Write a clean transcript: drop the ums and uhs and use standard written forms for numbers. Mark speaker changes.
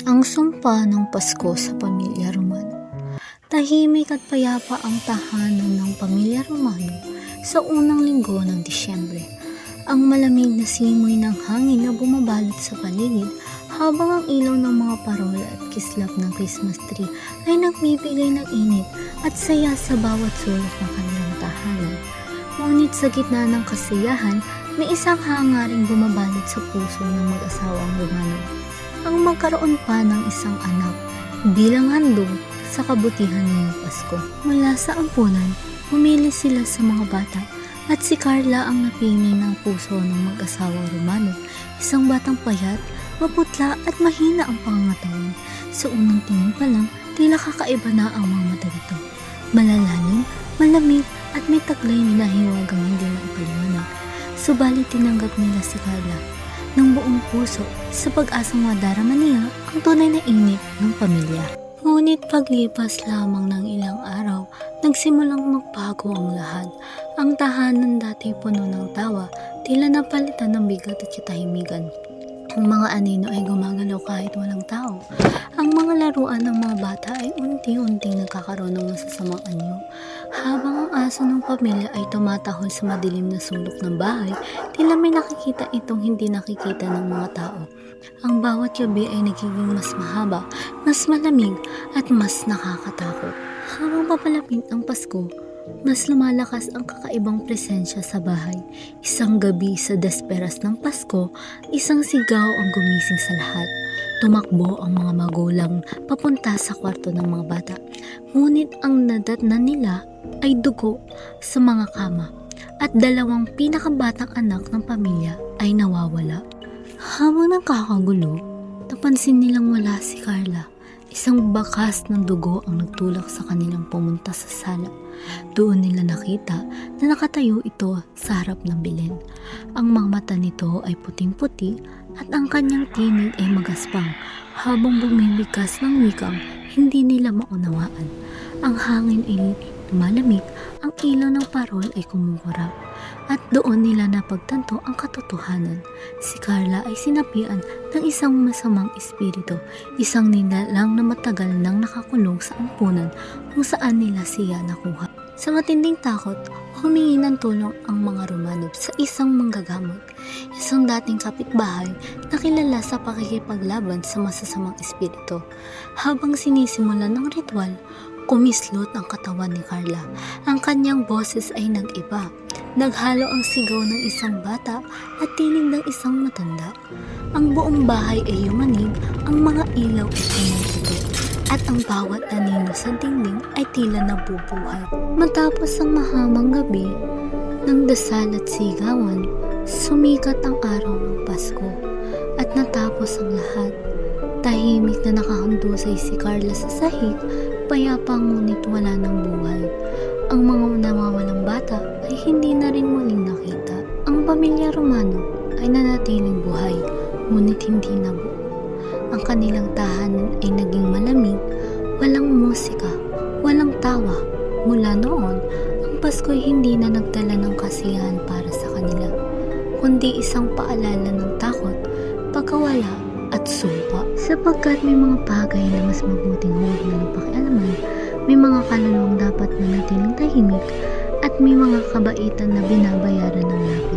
Speaker 1: Ang sumpa ng Pasko sa pamilya Romano. Tahimik at payapa ang tahanan ng pamilya Romano sa unang linggo ng Disyembre. Ang malamig na simoy ng hangin na bumabalot sa paligid habang ang ilaw ng mga parol at kislap ng Christmas tree ay nagbibigay ng init at saya sa bawat sulok ng kanilang tahanan. Ngunit sa gitna ng kasiyahan, may isang hangaring bumabalot sa puso ng mag-asawang Romano. Ang magkaroon pa ng isang anak bilang handog sa kabutihan ngayong Pasko. Mula sa ampunan, pumili sila sa mga bata at si Carla ang napili ng puso ng mag-asawang Romano. Isang batang payat, maputla at mahina ang pangangatawan. Sa unang tingin pa lang, tila kakaiba na ang mga mata nito. Malalalim, malamig at may taglay na nahiwagang hindi maipaliwanag. Subalit tinanggap nila si Carla ng buong puso sa pag-asang madarama niya ang tunay na init ng pamilya. Ngunit paglipas lamang ng ilang araw, nagsimulang magbago ang lahat. Ang tahanan dati puno ng tawa, tila napalitan ng bigat at katahimikan. Ang mga anino ay gumagalaw kahit walang tao. Ang mga laruan ng mga bata ay unti-unting nagkakaroon ng masasamang anyo. Habang ang aso ng pamilya ay tumatahol sa madilim na sulok ng bahay, tila may nakikita itong hindi nakikita ng mga tao. Ang bawat gabi ay nagiging mas mahaba, mas malamig at mas nakakatakot. Habang papalapit ang Pasko, mas lumalakas ang kakaibang presensya sa bahay. Isang gabi sa desperas ng Pasko, isang sigaw ang gumising sa lahat. Tumakbo ang mga magulang papunta sa kwarto ng mga bata. Ngunit ang nadatnan nila ay dugo sa mga kama at dalawang pinakabatang anak ng pamilya ay nawawala. Habang nagkakagulo, napansin nilang wala si Carla. Isang bakas ng dugo ang nagtulak sa kanilang pumunta sa sala. Doon nila nakita na nakatayo ito sa harap ng bilin. Ang mga mata nito ay puting-puti at ang kanyang tinig ay magaspang habang bumibigkas ng wikang hindi nila maunawaan. Ang hangin ay lumalamig, ang ilaw ng parol ay kumukurap at doon nila napagtanto ang katotohanan. Si Carla ay sinapian ng isang masamang espiritu, isang nilalang na matagal nang nakakulong sa ampunan kung saan nila siya nakuha. Sa matinding takot, humingi ng tulong ang mga Romano sa isang manggagamot, isang dating kapitbahay na kilala sa pakikipaglaban sa masasamang espiritu. Habang sinisimulan ng ritual, kumislot ang katawan ni Carla. Ang kanyang boses ay nag-iba. Naghalo ang sigaw ng isang bata at tinig ng isang matanda. Ang buong bahay ay yumanig, ang mga ilaw ay pumuputi, at ang bawat anino sa dingding ay tila nabubuhay. Matapos ang mahamang gabi ng dasal at sigawan, sumikat ang araw ng Pasko at natapos ang lahat. Tahimik na nakahandusay si Carla sa sahig, payapa ngunit wala ng buhay. Ang mga nawawalang bata ay hindi na rin muling nakita. Ang pamilya Romano ay nanatiling buhay, ngunit hindi nabuo. Ang kanilang tahanan ay naging malamig, walang musika, walang tawa. Mula noon, ang Pasko ay hindi na nagdala ng kasiyahan para sa kanila, kundi isang paalala ng takot, pagkawala at sumpa. Sapagkat may mga bagay na mas mabuting huwag nilang pakialaman, may mga kaluluwang dapat manatiling tahimik, at may mga kabaitan na binabayaran ng lahat.